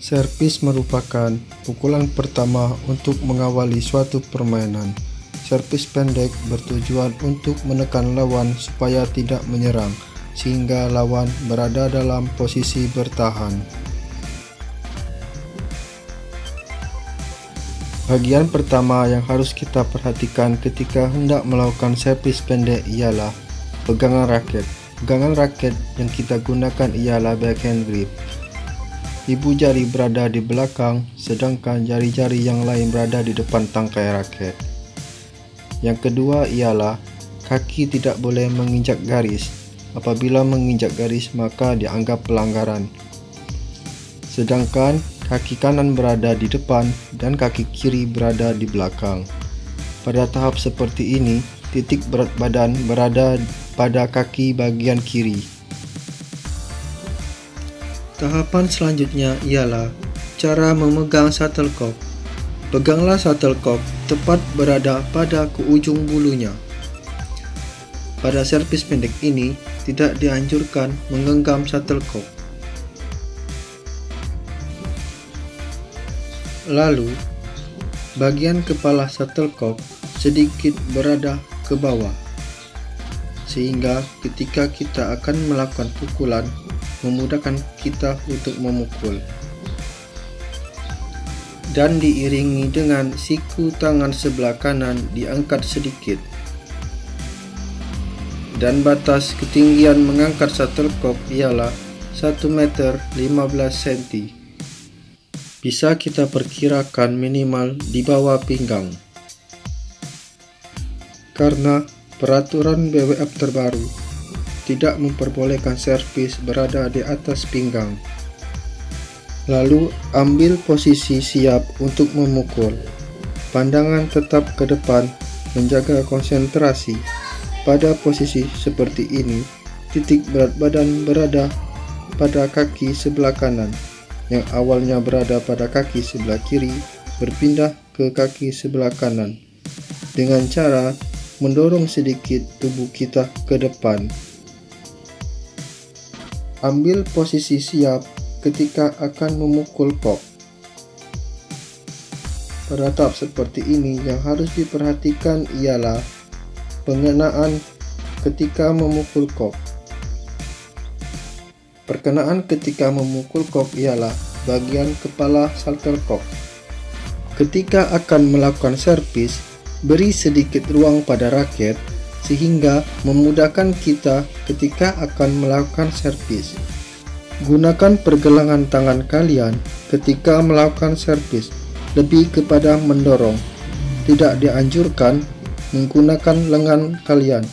Servis merupakan pukulan pertama untuk mengawali suatu permainan. Servis pendek bertujuan untuk menekan lawan supaya tidak menyerang, sehingga lawan berada dalam posisi bertahan. Bagian pertama yang harus kita perhatikan ketika hendak melakukan servis pendek ialah pegangan raket. Pegangan raket yang kita gunakan ialah backhand grip. Ibu jari berada di belakang, sedangkan jari-jari yang lain berada di depan tangkai raket. Yang kedua ialah kaki tidak boleh menginjak garis. Apabila menginjak garis maka dianggap pelanggaran. Sedangkan kaki kanan berada di depan dan kaki kiri berada di belakang. Pada tahap seperti ini, titik berat badan berada pada kaki bagian kiri. Tahapan selanjutnya ialah cara memegang shuttlecock. Peganglah shuttlecock tepat berada pada ke ujung bulunya. Pada servis pendek ini, tidak dianjurkan menggenggam shuttlecock. Lalu, bagian kepala shuttlecock sedikit berada ke bawah, sehingga ketika kita akan melakukan pukulan, memudahkan kita untuk memukul. Dan diiringi dengan siku tangan sebelah kanan diangkat sedikit. Dan batas ketinggian mengangkat shuttlecock ialah 1 meter 15 cm. Bisa kita perkirakan minimal di bawah pinggang. Karena peraturan BWF terbaru tidak memperbolehkan servis berada di atas pinggang. Lalu ambil posisi siap untuk memukul. Pandangan tetap ke depan, menjaga konsentrasi. Pada posisi seperti ini, titik berat badan berada pada kaki sebelah kanan, yang awalnya berada pada kaki sebelah kiri, berpindah ke kaki sebelah kanan, dengan cara mendorong sedikit tubuh kita ke depan. Ambil posisi siap ketika akan memukul kok. Pada tahap seperti ini yang harus diperhatikan ialah pengenaan ketika memukul kok. Perkenaan ketika memukul kok ialah bagian kepala shuttlecock. Ketika akan melakukan servis, beri sedikit ruang pada raket sehingga memudahkan kita ketika akan melakukan servis. Gunakan pergelangan tangan kalian ketika melakukan servis, lebih kepada mendorong. Tidak dianjurkan menggunakan lengan kalian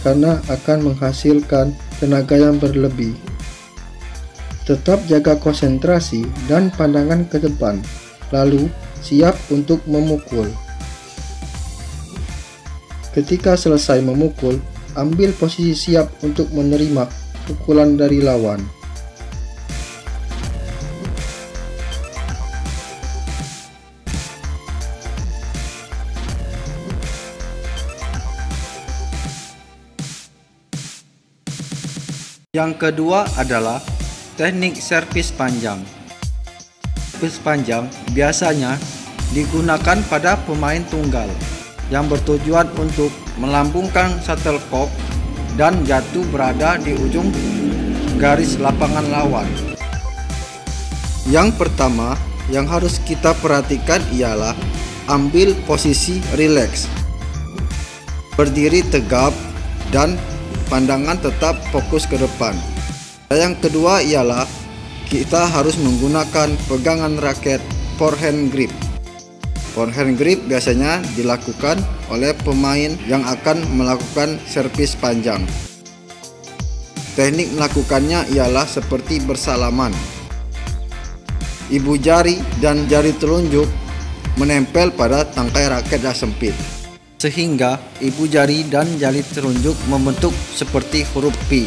karena akan menghasilkan tenaga yang berlebih. Tetap jaga konsentrasi dan pandangan ke depan, lalu siap untuk memukul. Ketika selesai memukul, ambil posisi siap untuk menerima pukulan dari lawan. Yang kedua adalah teknik servis panjang. Servis panjang biasanya digunakan pada pemain tunggal yang bertujuan untuk melambungkan shuttlecock dan jatuh berada di ujung garis lapangan lawan. Yang pertama yang harus kita perhatikan ialah ambil posisi rileks, berdiri tegap dan pandangan tetap fokus ke depan. Yang kedua ialah kita harus menggunakan pegangan raket forehand grip. Forehand grip biasanya dilakukan oleh pemain yang akan melakukan servis panjang. Teknik melakukannya ialah seperti bersalaman. Ibu jari dan jari telunjuk menempel pada tangkai raket yang sempit, sehingga ibu jari dan jari telunjuk membentuk seperti huruf P.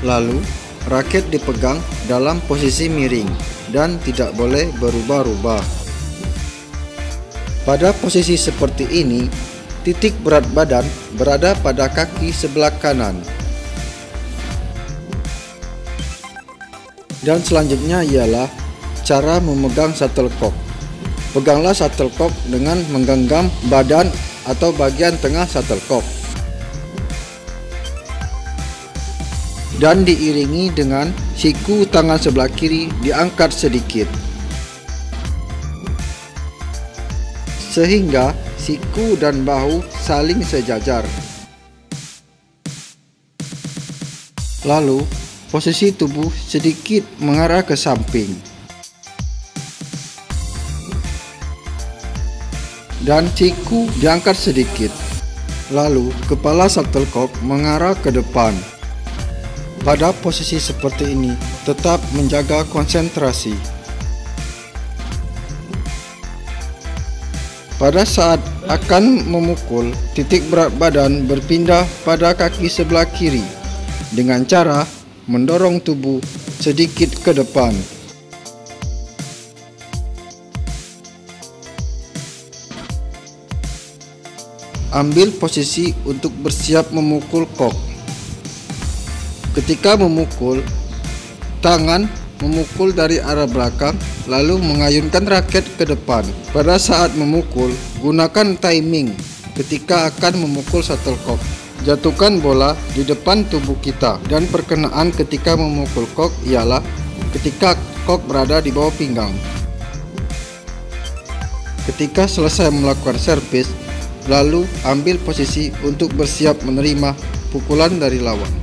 Lalu, raket dipegang dalam posisi miring dan tidak boleh berubah-ubah. Pada posisi seperti ini, titik berat badan berada pada kaki sebelah kanan. Dan selanjutnya ialah cara memegang shuttlecock. Peganglah shuttlecock dengan menggenggam badan atau bagian tengah shuttlecock dan diiringi dengan siku tangan sebelah kiri diangkat sedikit sehingga siku dan bahu saling sejajar. Lalu posisi tubuh sedikit mengarah ke samping dan siku diangkat sedikit. Lalu kepala shuttlecock mengarah ke depan. Pada posisi seperti ini tetap menjaga konsentrasi. Pada saat akan memukul, titik berat badan berpindah pada kaki sebelah kiri dengan cara mendorong tubuh sedikit ke depan. Ambil posisi untuk bersiap memukul kok. Ketika memukul, tangan memukul dari arah belakang lalu mengayunkan raket ke depan. Pada saat memukul, gunakan timing ketika akan memukul shuttlecock. Jatuhkan bola di depan tubuh kita dan perkenaan ketika memukul kok ialah ketika kok berada di bawah pinggang. Ketika selesai melakukan servis, lalu ambil posisi untuk bersiap menerima pukulan dari lawan.